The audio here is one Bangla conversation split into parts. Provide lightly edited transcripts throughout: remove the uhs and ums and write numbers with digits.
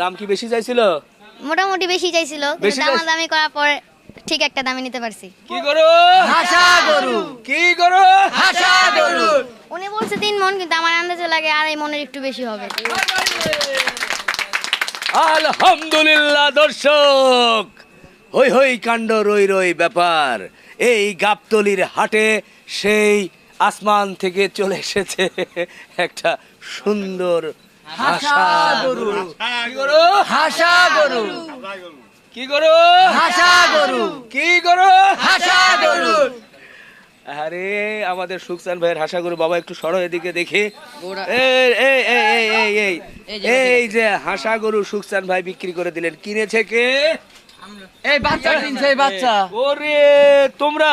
দাম কি বেশি চাইছিল? মোটামুটি বেশি চাইছিল, কিন্তু দামাদামি করার পর ঠিক একটা দামে নিতে পারছি। কি গরু? হাসা গরু। কি গরু? হাসা গরু। উনি বলছে 3 মণ, কিন্তু আমার আন্দাজে লাগে 2.5 মণের একটু বেশি হবে। আলহামদুলিল্লাহ। দর্শক, হই হই কাণ্ড রই রই ব্যাপার। এই গাবতলির হাটে সেই আসমান থেকে চলে এসেছে একটা সুন্দর হাসা গরু। কি গরু? হাসা গরু। কি গরু? হাসা গরু। কি গরু? হাসা গরু। আরে আমাদের সুকসান ভাইয়ের হাসা গরু। বাবা একটু সরো এদিকে দেখি। এই এই এই এই এই এই যে হাসা গরু সুকসান ভাই বিক্রি করে দিলেন, কিনেছে কে? এই বাচ্চা কিনছে, এই বাচ্চা। ওরে তোমরা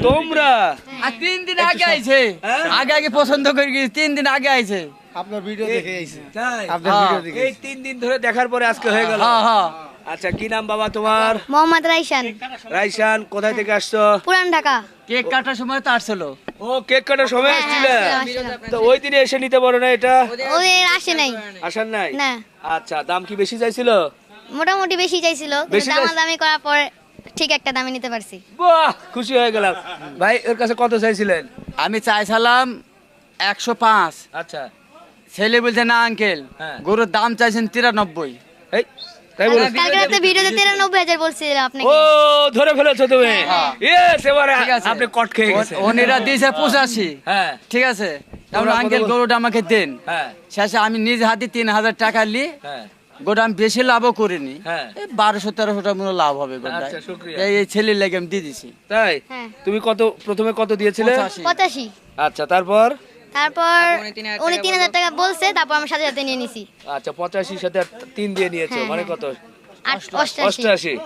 তোমরা আর 3 দিন আগে আইছে। আগে আগে পছন্দ করে গেছে, 3 দিন আগে আইছে। আপনার ভিডিও দেখে আইছি। তাই? আপনার ভিডিও দেখে এই 3 দিন ধরে দেখার পরে আজকে হয়ে গেল। হ্যাঁ হ্যাঁ। আচ্ছা, কি নাম বাবা তোমার? মোহাম্মদ রাইসান, রাইসান। কোথায় থেকে আসছো? পুরান ঢাকা। কেক কাটার সময় তো আসছিল। ও কেক কাটার সময় আসছিলে? তো ওই দিনে এসে নিতে পারো না এটা? ওই আসে নাই। আসার নাই? না, আচ্ছা, দাম কি বেশি চাইছিল? মোটামুটি বেশি চাইছিল, বেশি কিন্তু দামাদামি করার পর ঠিক একটা দামে নিতে পারছি। বাহ, খুশি হয়ে গেলাম। ভাই ওর কাছে কত চাইছিলেন? আমি চাইছিলাম 105। আচ্ছা। ছেলে বলছে না আঙ্কেল, হ্যাঁ। গরুর দাম চাইছেন 93। এই তাই বলো? কালকে রাতে ভিডিওতে 93,000 বলছিল আপনাকে। ও ধরে ফেলেছো তুমি। ইয়েস, এবারে ঠিক আছে। আপনি কট খেয়ে গেছেন। ওনেরা দিয়েছে 85। হ্যাঁ ঠিক আছে, তাহলে তোমরা আঙ্কেল কত- গরুটা আমাকে দেন। হ্যাঁ শেষে আমি নিজ হাতে 3,000 টাকা নি। হ্যাঁ গোটা আমি বেশি লাভও করিনি। হ্যাঁ। 1200-1300 মনে লাভ হবে গোটা। আচ্ছা, শুকরিয়া। এই ছেলের লেগে আমি দিয়ে দিছি তাই? হ্যাঁ। তুমি কত প্রথমে কত দিয়েছিলে? 85। আচ্ছা, তারপর? তারপর উনি 3,000 টাকা বলছে, তারপর আমি সাথে সাথে নিয়ে নিছি। আচ্ছা, 85 সাথে 3 দিয়ে নিয়েছো, হ্যাঁ, মানে হ্যাঁ। কত? 88। 88।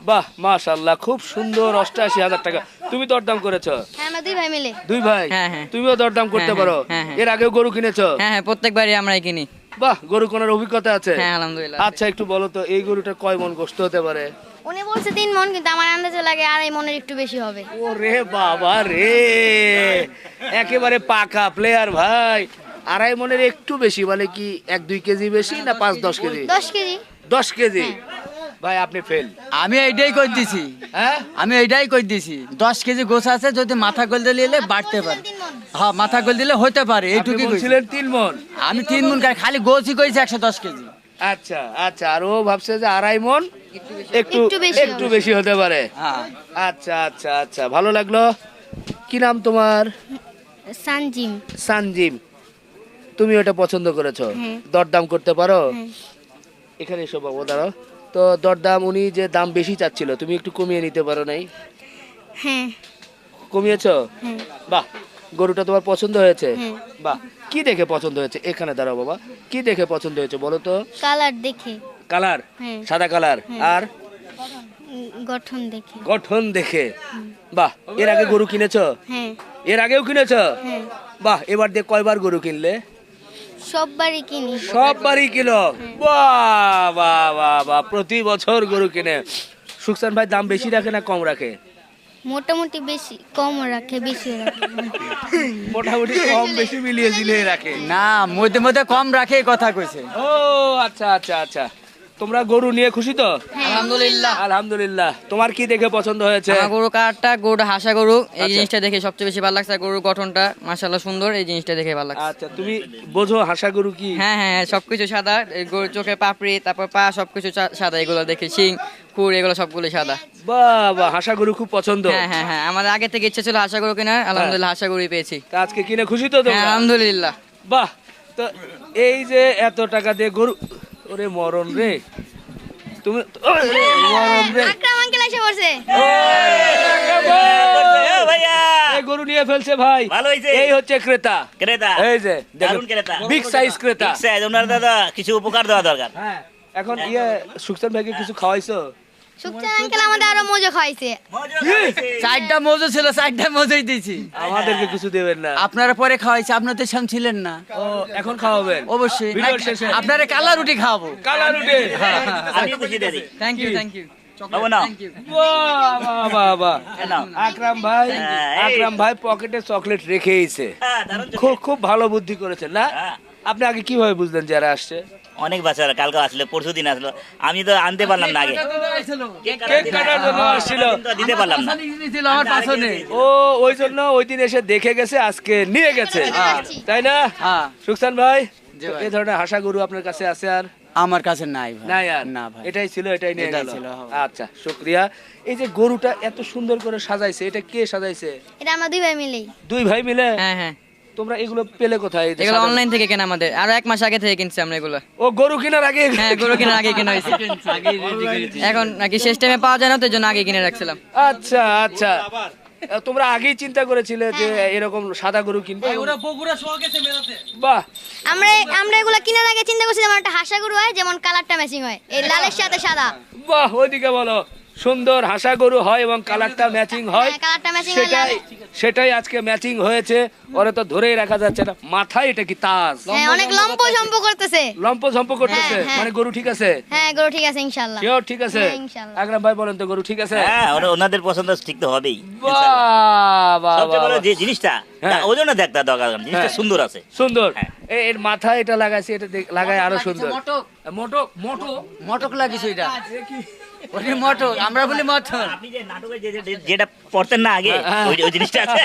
বাহ, মাশাআল্লাহ, খুব সুন্দর। 88,000 টাকা তুমি দরদাম করেছো? হ্যাঁ, আমরা 2 ভাই মিলে। 2 ভাই? হ্যাঁ, হ্যাঁ। তুমিও দরদাম করতে হ্যাঁ, পারো? হ্যাঁ, হ্যাঁ। এর আগেও গরু কিনেছো? হ্যাঁ হ্যাঁ, প্রত্যেকবারই আমরাই কিনি। বাহ, গরু কেনার অভিজ্ঞতা আছে? হ্যাঁ, আলহামদুলিল্লাহ। আচ্ছা, একটু বলো তো এই গরুটা কয় মণ গোশত হতে পারে? উনি বলছে 3 মণ, কিন্তু আমার আন্দাজে লাগে 2.5 মণের একটু বেশি হবে। ওরে বাবা রে, একেবারে পাকা প্লেয়ার ভাই। 2.5 মণের একটু বেশি মানে কি 1-2 কেজি বেশি না 5-10 কেজি? 10 কেজি। 10 কেজি। ভাই আপনি ফেল। আমি এইটাই কই দিছি। হ্যাঁ, আমি এইটাই কই দিছি 10 কেজি গোছ আছে, যদি মাথা গোল দিলে বাড়তে পারে। হ্যাঁ, মাথা গোল দিলে হতে পারে, আপনি এইটুকুই কইছি। বলছিলেন 3 মণ। আমি 3 মণ খালি গোছই কইছি 110 কেজি। আচ্ছা আচ্ছা, আর ও ভাবছে যে 2.5 মণ একটু বেশি হতে পারে। হ্যাঁ। আচ্ছা আচ্ছা আচ্ছা, ভালো লাগলো। কি নাম তোমার? সানজিম। সানজিম। তুমি ওটা পছন্দ করেছো? হ্যাঁ। দরদাম করতে পারো? হ্যাঁ। এখানে এসো বাবু, দাঁড়াও তো। দরদাম উনি যে দাম বেশি চাচ্ছিল, তুমি একটু কমিয়ে নিতে পারো নাই? হ্যাঁ। কমিয়েছো? হ্যাঁ। বাহ, গরুটা তোমার পছন্দ হয়েছে? হ্যাঁ। বাহ, কি দেখে পছন্দ হয়েছে? এখানে দাঁড়াও বাবা, কি দেখে পছন্দ হয়েছে বলো তো? কালার দেখে। কালার? হ্যাঁ। সাদা কালার। আর গঠন দেখে। গঠন দেখে। বাহ, এর আগে গরু কিনেছো? হ্যাঁ। এর আগেও কিনেছো? হ্যাঁ। বাহ, এবার দিয়ে কয়বার গরু কিনলে? সববারই কিনি। সববারই কিনো? বাহ বাহ বাহ বাহ, প্রতি বছর গরু কিনে। সুকসান ভাই দাম বেশি রাখে না কম রাখে? মোটামুটি বেশি কম রাখে, বেশি রাখে। মোটামুটি কম বেশি মিলিয়ে ঝিলিয়ে রাখে। না, মধ্যে মধ্যে কম রাখে, এই কথা কইছে। ও আচ্ছা আচ্ছা আচ্ছা, তোমরা গরু নিয়ে খুশি তো? আলহামদুলিল্লাহ। আলহামদুলিল্লাহ। তোমার কি দেখে পছন্দ হয়েছে? আমার গরু কাঠটা, গরুটা হাসা গরু, এই আচ্ছা। জিনিসটা দেখে সবচেয়ে বেশি ভালো লাগছে। আর গরুর গঠনটা মাশাআল্লাহ সুন্দর, এই জিনিসটা দেখে ভালো লাগছে। আচ্ছা, তুমি বোঝো হাসা গরু কি? হ্যাঁ হ্যাঁ হ্যাঁ, সবকিছু সাদা। এই গরুর চোখের পাপড়ি, তারপর পা, সবকিছু সাদা। এগুলো দেখে শিং, খুর, এগুলো সবগুলো সাদা। বাহ বাহ, হাসা গরু খুব পছন্দ। হ্যাঁ হ্যাঁ হ্যাঁ, আমাদের আগে থেকে ইচ্ছা ছিল হাসা গরু কেনার, আলহামদুলিল্লাহ হাসা গরুই পেয়েছি। তা আজকে কিনে খুশি তো হ্যাঁ তোমরা? আলহামদুলিল্লাহ। বাহ, তো এই যে এত টাকা দিয়ে গরু, ওরে মরণ রে তুমি, ওরে মরণ রে। আকরাম আঙ্কেল এসে পড়ছে। এই গরু নিয়ে ফেলছে ভাই। ভালো হয়েছে। এই হচ্ছে ক্রেতা। ক্রেতা। এই যে দারুণ ক্রেতা। বিগ সাইজ ক্রেতা। ঠিক আছে, ওনার দাদা কিছু উপকার দেওয়া দরকার। হ্যাঁ, এখন ইয়ে সুকসান ভাইকে কিছু খাওয়াইছো? সুকচান আঙ্কেল আমাদের আরো মজা খাইছে। 4টা মজু ছিল, 4টা মজুই দিয়েছি। আমাদেরকে কিছু দেবেন না? আপনারা পরে খাওয়াইছে, আপনারা তো সাম ছিলেন না। ও, এখন খাওয়াবেন? অবশ্যই। ভিডিওর শেষে আপনারা কালা রুটি খাওয়াবো। কালা রুটি। আমি খুশি দিদি। Thank you thank you. বাবু নাও। বাহ বাহ বাহ বাহ। নাও। আকরাম ভাই, হ্যাঁ, এই। আকরাম ভাই পকেটে চকলেট রেখেইছে। হ্যাঁ, দারুণ চোখে। খুব খুব ভালো বুদ্ধি করেছেন না? হ্যাঁ। আপনি আগে কিভাবে বুঝলেন যারা আসছে? অনেক বাচ্চারা কালকে আসলো, পরশু দিন আসলো, আমি তো আনতে পারলাম না আগে। কেক কাটার জন্য আসছিল। আমি তো দিতে পারলাম না। আমার পাশনে ও ওই জন্য ওই দিন এসে দেখে গেছে, আজকে নিয়ে গেছে, হ্যাঁ। তাই না হ্যাঁ সুকসান ভাই? জি ভাই। এই ধরনের হাসা গরু আপনার কাছে আছে আর আমার কাছে নাই ভাই নাই আর? না ভাই এটাই ছিল, এটাই নিয়ে এটাই গেল। ছিল, হ্যাঁ। আচ্ছা শুকরিয়া। এই যে গরুটা এত সুন্দর করে সাজাইছে, এটা কে সাজাইছে? এটা আমরা দুই ভাই মিলেই। দুই ভাই মিলে? হ্যাঁ হ্যাঁ, তোমরা এগুলো পেলে কোথায়? এই যে এগুলো সাজানো? অনলাইন থেকে কেনা আমাদের, আরো 1 মাস আগে থেকে কিনছি আমরা এগুলো। ও গরু কেনার আগে? হ্যাঁ, গরু কেনার আগে কেনা হয়েছে। এখন নাকি শেষ টাইমে পাওয়া যায় না, তো এই জন্য আগে কিনে রাখছিলাম। আচ্ছা আচ্ছা, তোমরা আগেই চিন্তা করেছিলে যে এরকম সাদা গরু কিনবে? বাহ, আমরা আমরা এগুলো কেনার আগে চিন্তা করছি যেমন একটা হাসা গরু হয়, যেমন কালারটা ম্যাচিং হয়, এই লালের সাথে সাদা। বাহ, ওইদিকে বলো। সুন্দর হাসা গরু হয় এবং কালারটা ম্যাচিং হয়, হ্যাঁ, কালারটা ম্যাচিং হয়। সেটাই সেটাই আজকে ম্যাচিং হয়েছে। ওরা তো ধরেই রাখা যাচ্ছে না। মাথায় এটা কি তাজ? হ্যাঁ, অনেক লম্প ঝম্প করতেছে। লম্প ঝম্প করতেছে, হ্যাঁ, হ্যাঁ। মানে গরু ঠিক আছে? হ্যাঁ, গরু ঠিক আছে ইনশাআল্লাহ। শিওর ঠিক আছে? হ্যাঁ, ইনশাআল্লাহ। আকরাম ভাই বলেন তো, গরু ঠিক আছে? হ্যাঁ, ওনাদের পছন্দ ঠিক তো হবেই। বাহ বাহ সবচেয়ে বড় বাহ, যে জিনিসটা, হ্যাঁ। ওই জন্য দেখতে দরকার, জিনিসটা হ্যাঁ। সুন্দর আছে। সুন্দর। হ্যাঁ। এর মাথায় এটা লাগাইছে, এটা লাগায় আরো সুন্দর। মটক মোটক মোটো মটক লাগিস এটা ওই মটক, আমরা বলি মটক। আপনি যে নাটকে যেটা পড়তেন না আগে, হ্যাঁ। ওই জিনিসটা আছে।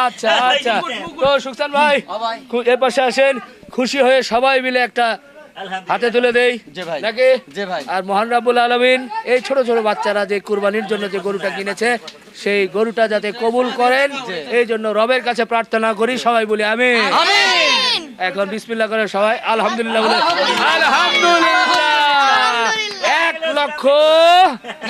আচ্ছা আচ্ছা, তো সুকসান ভাই হ্যাঁ ভাই। এর পাশে আসেন, খুশি হয়ে সবাই মিলে একটা হাতে তুলে দেই জি ভাই। নাকি? জি ভাই। আর মহান রাব্বুল আলামিন এই ছোট ছোট বাচ্চারা যে কুরবানির জন্য যে গরুটা কিনেছে, সেই গরুটা যাতে কবুল করেন, এই জন্য রবের কাছে প্রার্থনা করি। সবাই বলি আমিন। আমিন। এখন বিসমিল্লাহ করে সবাই আলহামদুলিল্লাহ বলে। আলহামদুলিল্লাহ। 1 লক্ষ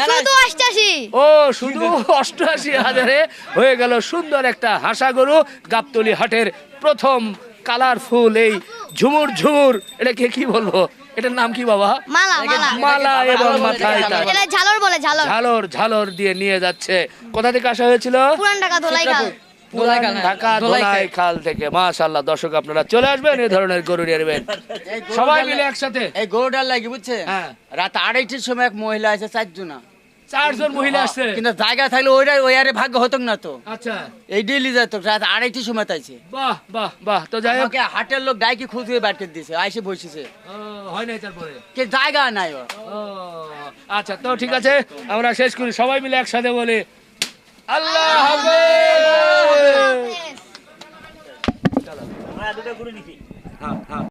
শুধু 88। ও শুধু 88,000-এ হয়ে গেল সুন্দর একটা হাসা গরু। গাবতলী হাটের প্রথম কালারফুল এই ঝুমুর ঝুমুর, এটাকে কি বলবো, এটার নাম কি বাবা? মালা মালা। মালা এবং মাথায় তার এটা ঝালর বলে, ঝালর। ঝালর ঝালর দিয়ে নিয়ে যাচ্ছে। কোথা থেকে আসা হয়েছিল? পুরান ঢাকা ধোলাইখাল। পুরান ঢাকা ধোলাই খাল থেকে। মাশাআল্লাহ, দর্শক আপনারা চলে আসবেন, এই ধরনের গরু নিয়ে নেবেন এই গরুটার সবাই লা- মিলে একসাথে। এই গরুটার লাগি বুঝছে, হ্যাঁ। রাত 2:30-টার সময় এক মহিলা আছে, 4 জনা। 4 জন মহিলা আসছে। কিন্তু জায়গা থাকলে ওই আরে ভাগ্য হতো না তো, আচ্ছা, এই ডেলি যেত, রাত 2:30-টার সময় তাইছে। বাহ বাহ বাহ। তো যাই হোক, আমাকে হাটের লোক ডাইকে খুঁজে বাড়তে দিছে, আইসে বসেছে, হয় নাই তারপরে। কে জায়গা নাই ওর। ও, আচ্ছা, তো ঠিক আছে, আমরা শেষ করি, সবাই মিলে একসাথে বলি আল্লাহ হাফেজ। আমরা দুটো গরু নিছি। হ্যাঁ হ্যাঁ।